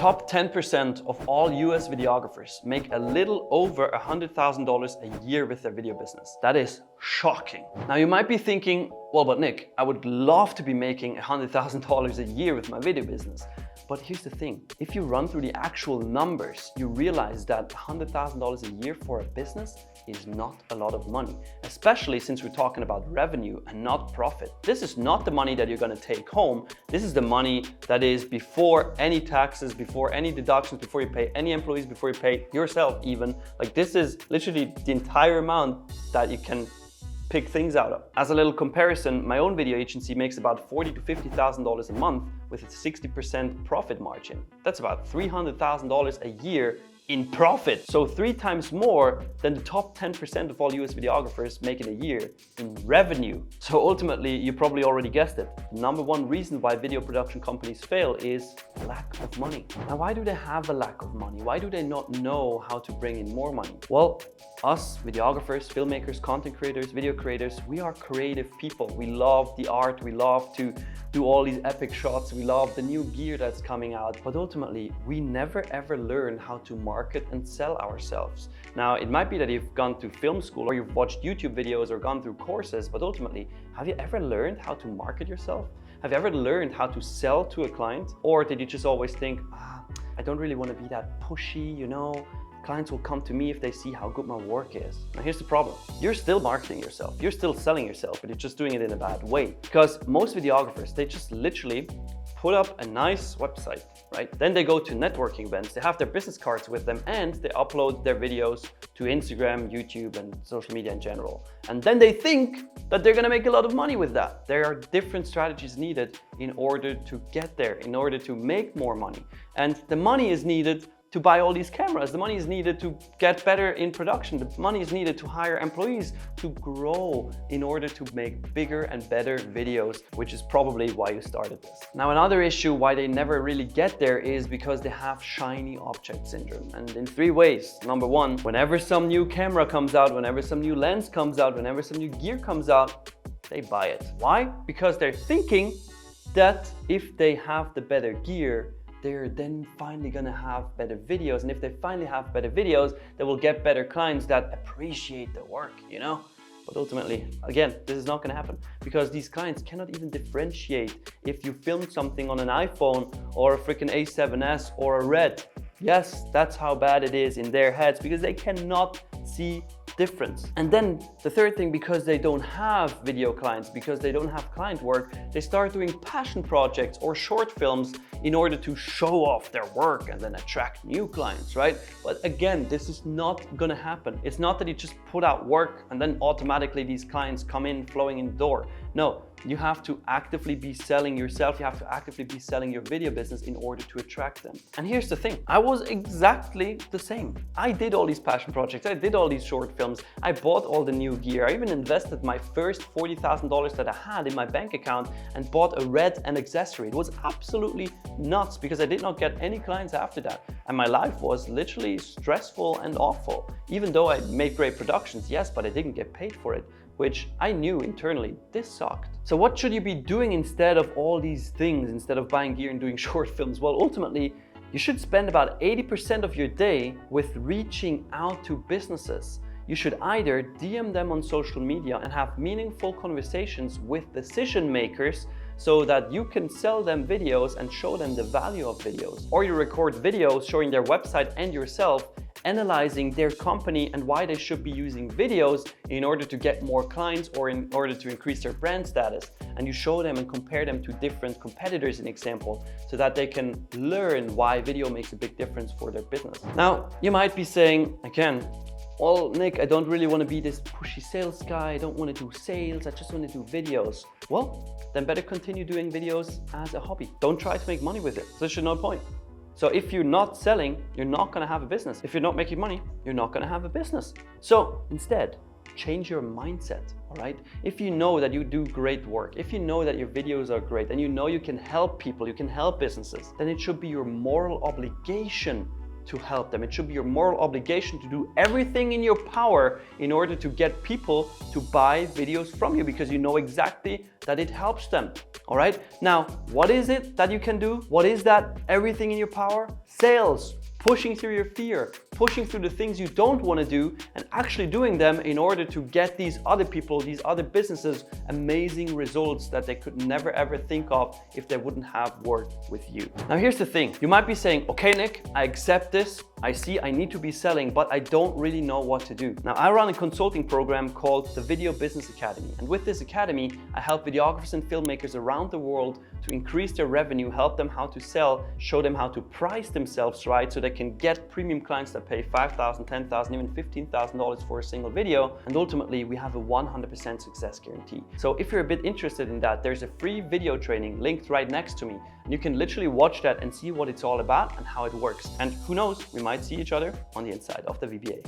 top 10% of all US videographers make a little over $100,000 a year with their video business. That is shocking. Now you might be thinking, well, but Nick, I would love to be making $100,000 a year with my video business. But here's the thing, if you run through the actual numbers, you realize that $100,000 a year for a business is not a lot of money, especially since we're talking about revenue and not profit. This is not the money that you're gonna take home. This is the money that is before any taxes, before any deductions, before you pay any employees, before you pay yourself even. Like, this is literally the entire amount that you can pick things out of. As a little comparison, my own video agency makes about $40,000 to $50,000 a month with a 60% profit margin. That's about $300,000 a year in profit. So 3 times more than the top 10% of all US videographers make in a year in revenue. So ultimately, you probably already guessed it. The number one reason why video production companies fail is lack of money. Now, why do they have a lack of money? Why do they not know how to bring in more money? Well, us videographers, filmmakers, content creators, video creators, we are creative people. We love the art. We love to do all these epic shots. We love the new gear that's coming out. But ultimately, we never ever learn how to market and sell ourselves. Now, it might be that you've gone to film school or you've watched YouTube videos or gone through courses, but ultimately, have you ever learned how to market yourself? Have you ever learned how to sell to a client? Or did you just always think, I don't really want to be that pushy, you know? Clients will come to me if they see how good my work is. Now here's the problem. You're still marketing yourself. You're still selling yourself, but you're just doing it in a bad way. Because most videographers, they just literally put up a nice website, right? Then they go to networking events, they have their business cards with them, and they upload their videos to Instagram, YouTube, and social media in general. And then they think that they're gonna make a lot of money with that. There are different strategies needed in order to get there, in order to make more money. And the money is needed to buy all these cameras. The money is needed to get better in production. The money is needed to hire employees, to grow in order to make bigger and better videos, which is probably why you started this. Now, another issue why they never really get there is because they have shiny object syndrome, and in 3 ways. Number 1, whenever some new camera comes out, whenever some new lens comes out, whenever some new gear comes out, they buy it. Why? Because they're thinking that if they have the better gear, they're then finally gonna have better videos. And if they finally have better videos, they will get better clients that appreciate the work, you know? But ultimately, again, this is not gonna happen because these clients cannot even differentiate if you filmed something on an iPhone or a freaking A7S or a Red. Yes, that's how bad it is in their heads because they cannot see difference. And then the third thing, because they don't have video clients, because they don't have client work, they start doing passion projects or short films in order to show off their work and then attract new clients, right? But again, this is not gonna happen. It's not that you just put out work and then automatically these clients come in flowing in the door. No, you have to actively be selling yourself. You have to actively be selling your video business in order to attract them. And here's the thing, I was exactly the same. I did all these passion projects. I did all these short films. I bought all the new gear. I even invested my first $40,000 that I had in my bank account and bought a Red and accessory. It was absolutely nuts because I did not get any clients after that. And my life was literally stressful and awful. Even though I made great productions, yes, but I didn't get paid for it, which I knew internally, this sucked. So what should you be doing instead of all these things, instead of buying gear and doing short films? Well, ultimately, you should spend about 80% of your day with reaching out to businesses. You should either DM them on social media and have meaningful conversations with decision makers so that you can sell them videos and show them the value of videos. Or you record videos showing their website and yourself, analyzing their company and why they should be using videos in order to get more clients or in order to increase their brand status. And you show them and compare them to different competitors, in example, so that they can learn why video makes a big difference for their business. Now, you might be saying, again, well, Nick, I don't really want to be this pushy sales guy. I don't want to do sales. I just want to do videos. Well, then better continue doing videos as a hobby. Don't try to make money with it. There's no point. So if you're not selling, you're not going to have a business. If you're not making money, you're not going to have a business. So instead, change your mindset, all right? If you know that you do great work, if you know that your videos are great, and you know you can help people, you can help businesses, then it should be your moral obligation to help them. It should be your moral obligation to do everything in your power in order to get people to buy videos from you, because you know exactly that it helps them. All right? Now, what is it that you can do? What is that everything in your power? Sales. Pushing through your fear, pushing through the things you don't want to do and actually doing them in order to get these other people, these other businesses, amazing results that they could never ever think of if they wouldn't have worked with you. Now here's the thing, you might be saying, okay Nick, I accept this, I see I need to be selling, but I don't really know what to do. Now I run a consulting program called the Video Business Academy, and with this academy I help videographers and filmmakers around the world to increase their revenue, help them how to sell, show them how to price themselves right so they can get premium clients that pay $5,000, $10,000, even $15,000 for a single video. And ultimately, we have a 100% success guarantee. So if you're a bit interested in that, there's a free video training linked right next to me. And you can literally watch that and see what it's all about and how it works. And who knows, we might see each other on the inside of the VBA.